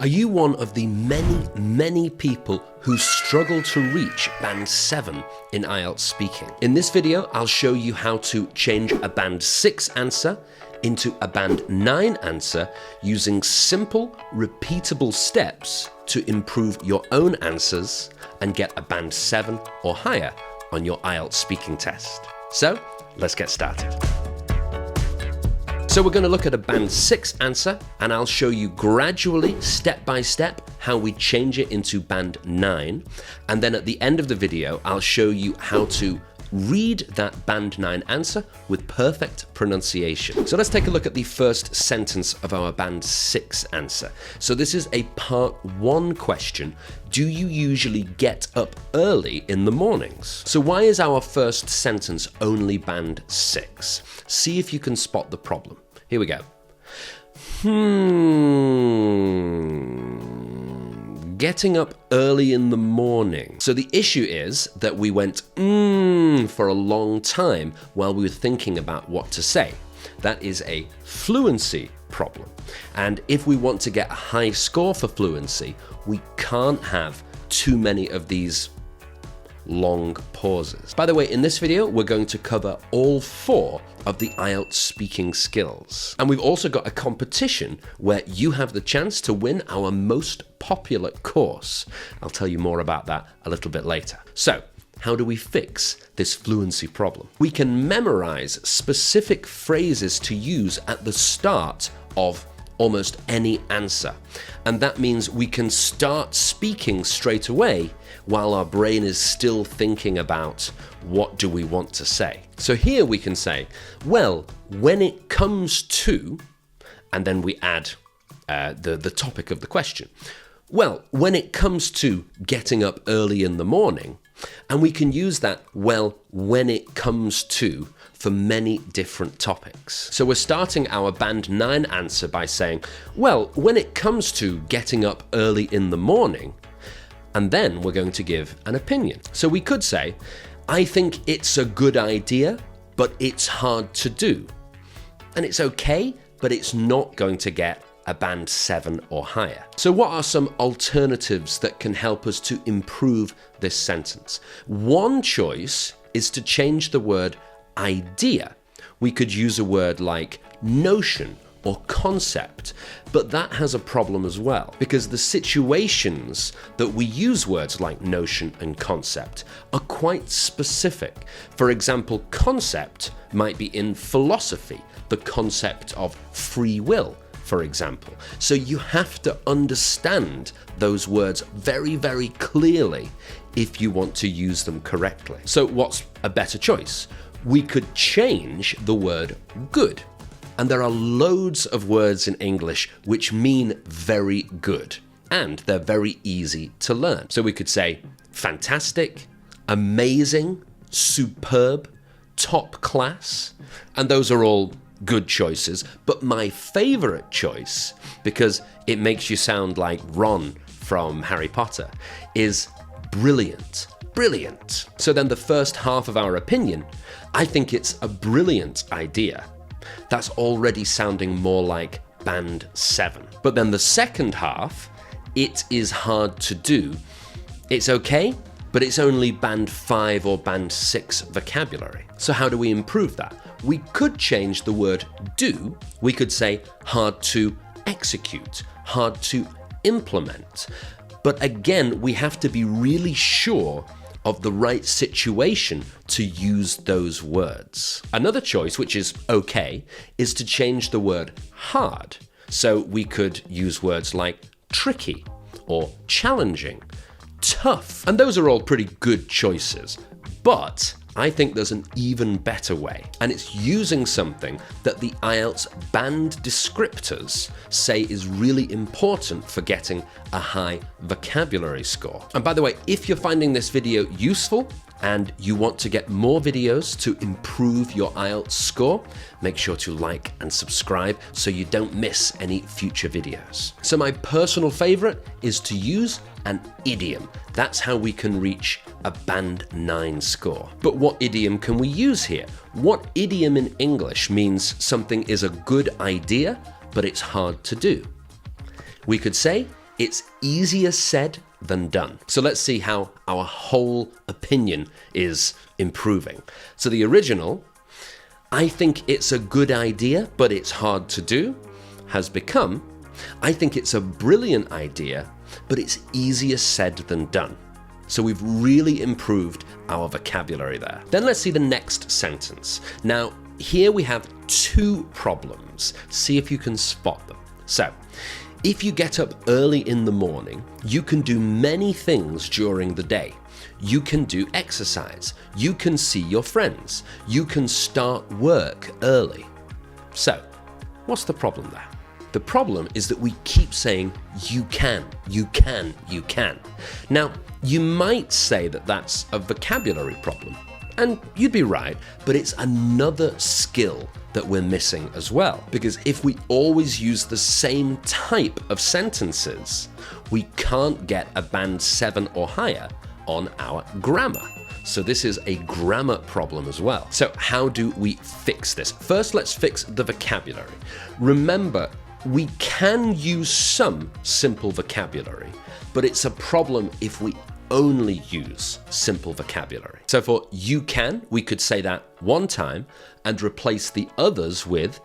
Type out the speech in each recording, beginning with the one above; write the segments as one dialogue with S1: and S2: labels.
S1: Are you one of the many people who struggle to reach Band 7 in IELTS speaking? In this video, I'll show you how to change a Band 6 answer into a Band 9 answer using simple, repeatable steps to improve your own answers and get a Band 7 or higher on your IELTS speaking test. So, let's get started. So we're going to look at a Band 6 answer, and I'll show you gradually, step by step, how we change it into Band 9. And then at the end of the video, I'll show you how to read that Band 9 answer with perfect pronunciation. So let's take a look at the first sentence of our Band 6 answer. So this is a part 1 question. Do you usually get up early in the mornings? So why is our first sentence only Band 6? See if you can spot the problem. Here we go. Getting up early in the morning. So the issue is that we went for a long time while we were thinking about what to say. That is a fluency problem. And if we want to get a high score for fluency, we can't have too many of these long pauses. By the way, in this video, we're going to cover all 4 of the IELTS speaking skills. And we've also got a competition where you have the chance to win our most popular course. I'll tell you more about that a little bit later. So, how do we fix this fluency problem? We can memorize specific phrases to use at the start of almost any answer. And that means we can start speaking straight away while our brain is still thinking about what do we want to say. So here we can say, well, when it comes to, and then we add the topic of the question. Well, when it comes to getting up early in the morning, and we can use that, well, when it comes to, for many different topics. So we're starting our Band 9 answer by saying, well, when it comes to getting up early in the morning, and then we're going to give an opinion. So we could say, I think it's a good idea, but it's hard to do. And it's okay, but it's not going to get a Band 7 or higher. So what are some alternatives that can help us to improve this sentence? One choice is to change the word idea. We could use a word like notion or concept, but that has a problem as well, because the situations that we use words like notion and concept are quite specific. For example, concept might be in philosophy, the concept of free will, for example. So you have to understand those words very, very clearly if you want to use them correctly. So what's a better choice? We could change the word good. And there are loads of words in English which mean very good, and they're very easy to learn. So we could say fantastic, amazing, superb, top class, and those are all good choices. But my favorite choice, because it makes you sound like Ron from Harry Potter, is brilliant. Brilliant. So then the first half of our opinion, I think it's a brilliant idea. That's already sounding more like Band 7. But then the second half, it is hard to do. It's okay, but it's only Band 5 or Band 6 vocabulary. So how do we improve that? We could change the word do. We could say hard to execute, hard to implement. But again, we have to be really sure of the right situation to use those words. Another choice, which is okay, is to change the word hard. So we could use words like tricky or challenging, tough, and those are all pretty good choices. But I think there's an even better way, and it's using something that the IELTS band descriptors say is really important for getting a high vocabulary score. And by the way, if you're finding this video useful and you want to get more videos to improve your IELTS score, make sure to like and subscribe so you don't miss any future videos. So my personal favorite is to use an idiom. That's how we can reach a Band 9 score. But what idiom can we use here? What idiom in English means something is a good idea, but it's hard to do? We could say, It's easier said than done. So let's see how our whole opinion is improving. So the original, I think it's a good idea, but it's hard to do, has become, I think it's a brilliant idea, but it's easier said than done. So we've really improved our vocabulary there. Then let's see the next sentence. Now, here we have two problems. See if you can spot them. So, if you get up early in the morning, you can do many things during the day. You can do exercise. You can see your friends. You can start work early. So, what's the problem there? The problem is that we keep saying, you can, you can, you can. Now, you might say that that's a vocabulary problem, and you'd be right, but it's another skill that we're missing as well. Because if we always use the same type of sentences, we can't get a band 7 or higher on our grammar. So this is a grammar problem as well. So how do we fix this? First, let's fix the vocabulary. Remember, we can use some simple vocabulary, but it's a problem if we only use simple vocabulary. So for you can, we could say that one time and replace the others with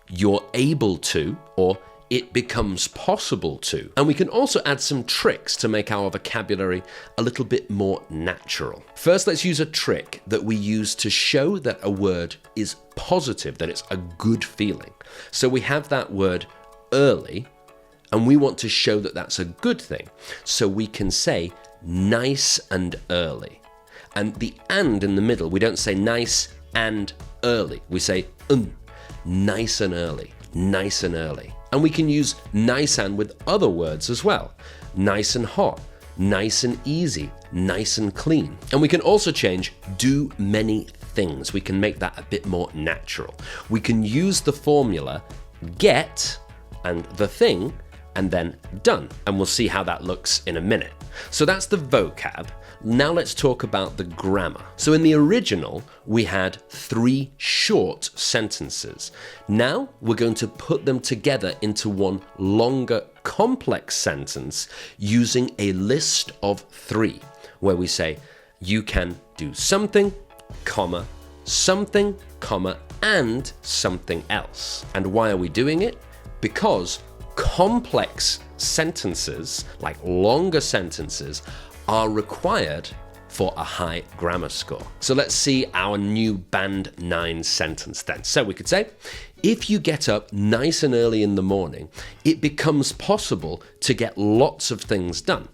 S1: you're able to or it becomes possible to. And we can also add some tricks to make our vocabulary a little bit more natural. First, let's use a trick that we use to show that a word is positive, that it's a good feeling. So we have that word early, and we want to show that that's a good thing. So we can say nice and early. And the and in the middle, we don't say nice and early. We say nice and early, nice and early. And we can use nice and with other words as well. Nice and hot, nice and easy, nice and clean. And we can also change do many things. We can make that a bit more natural. We can use the formula get and the thing and then done. And we'll see how that looks in a minute. So that's the vocab. Now let's talk about the grammar. So in the original, we had 3 short sentences. Now we're going to put them together into one longer, complex sentence using a list of 3, where we say, you can do something, comma, something, comma, and something else. And why are we doing it? Because complex sentences, like longer sentences, are required for a high grammar score. So let's see our new band 9 sentence then. So we could say, if you get up nice and early in the morning, it becomes possible to get lots of things done.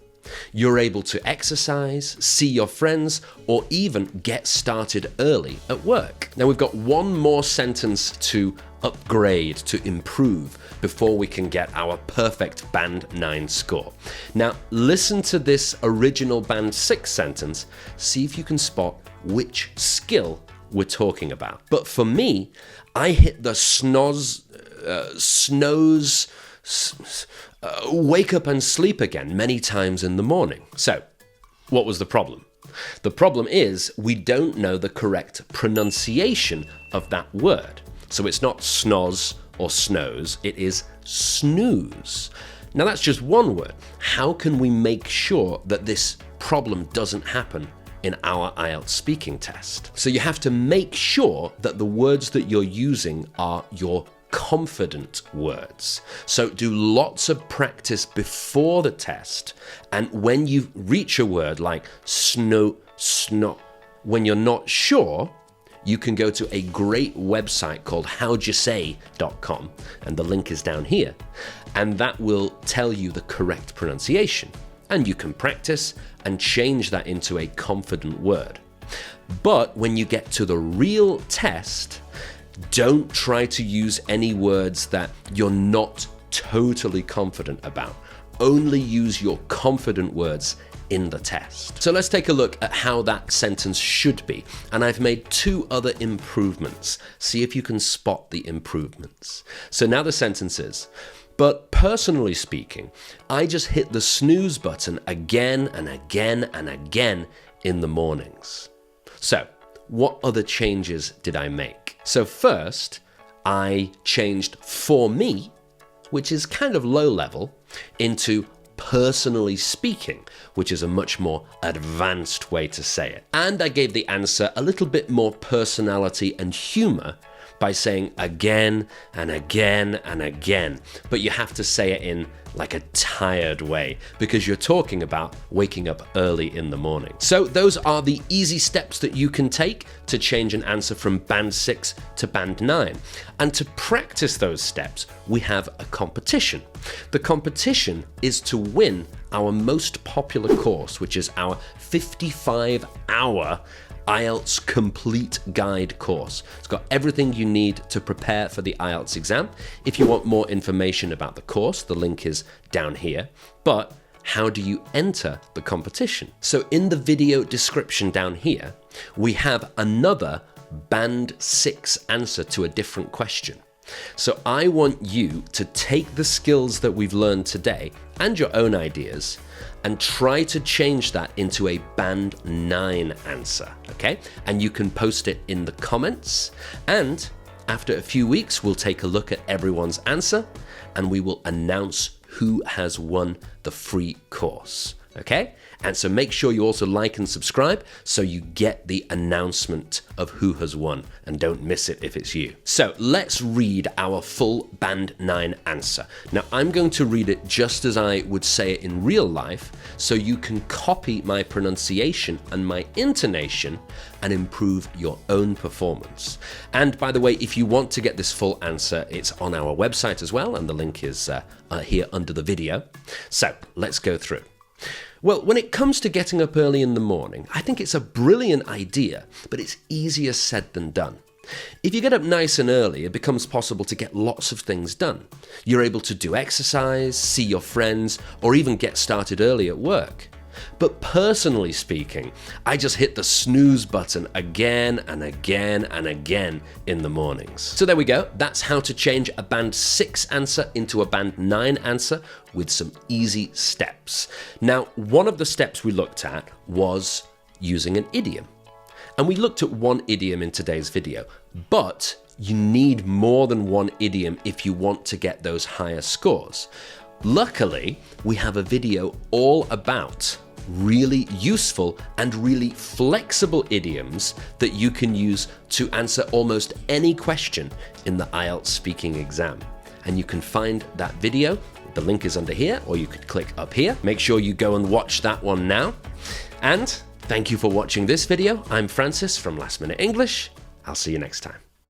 S1: You're able to exercise, see your friends, or even get started early at work. Now we've got one more sentence to upgrade, to improve, before we can get our perfect band 9 score. Now listen to this original band 6 sentence, see if you can spot which skill we're talking about. But for me, I hit the snoz, wake up and sleep again many times in the morning. So, what was the problem? The problem is we don't know the correct pronunciation of that word. So it's not snoz or snows, it is snooze. Now that's just one word. How can we make sure that this problem doesn't happen in our IELTS speaking test? So you have to make sure that the words that you're using are your confident words. So do lots of practice before the test, and when you reach a word like snow, snot, when you're not sure, you can go to a great website called howdyousay.com, and the link is down here, and that will tell you the correct pronunciation, and you can practice and change that into a confident word. But when you get to the real test, don't try to use any words that you're not totally confident about. Only use your confident words in the test. So let's take a look at how that sentence should be. And I've made 2 other improvements. See if you can spot the improvements. So now the sentence is, but personally speaking, I just hit the snooze button again and again and again in the mornings. So what other changes did I make? So first, I changed for me, which is kind of low level, into personally speaking, which is a much more advanced way to say it. And I gave the answer a little bit more personality and humor by saying again and again and again, but you have to say it in like a tired way because you're talking about waking up early in the morning. So those are the easy steps that you can take to change an answer from band 6 to band 9. And to practice those steps, we have a competition. The competition is to win our most popular course, which is our 55-hour IELTS Complete Guide course. It's got everything you need to prepare for the IELTS exam. If you want more information about the course, the link is down here. But how do you enter the competition? So in the video description down here, we have another band 6 answer to a different question. So I want you to take the skills that we've learned today and your own ideas and try to change that into a band 9 answer, okay? And you can post it in the comments. And after a few weeks, we'll take a look at everyone's answer and we will announce who has won the free course, okay? And so make sure you also like and subscribe so you get the announcement of who has won and don't miss it if it's you. So let's read our full band 9 answer. Now I'm going to read it just as I would say it in real life so you can copy my pronunciation and my intonation and improve your own performance. And by the way, if you want to get this full answer, it's on our website as well and the link is here under the video. So let's go through. Well, when it comes to getting up early in the morning, I think it's a brilliant idea, but it's easier said than done. If you get up nice and early, it becomes possible to get lots of things done. You're able to do exercise, see your friends, or even get started early at work. But personally speaking, I just hit the snooze button again and again and again in the mornings. So there we go. That's how to change a band 6 answer into a band 9 answer with some easy steps. Now, one of the steps we looked at was using an idiom. And we looked at one idiom in today's video, but you need more than one idiom if you want to get those higher scores. Luckily, we have a video all about really useful and really flexible idioms that you can use to answer almost any question in the IELTS speaking exam. And you can find that video. The link is under here, or you could click up here. Make sure you go and watch that one now. And thank you for watching this video. I'm Francis from Last Minute English. I'll see you next time.